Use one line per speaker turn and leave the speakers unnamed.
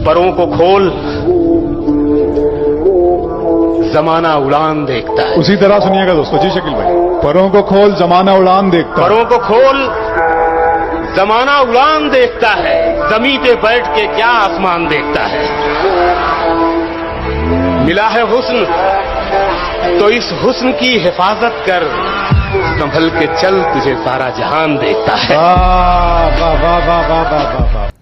परों को खोल, जमाना उड़ान देखता है।
उसी तरह सुनिएगा दोस्तों। जी शकील भाई, परों को खोल जमाना उड़ान देखता है।
परों को खोल, जमाना उड़ान देखता है, जमीन पे बैठ के क्या आसमान देखता है। मिला है हुस्न तो इस हुस्न की हिफाजत कर, संभल के चल तुझे सारा जहान देखता है।
वाह वाह वाह वाह वाह वाह वाह।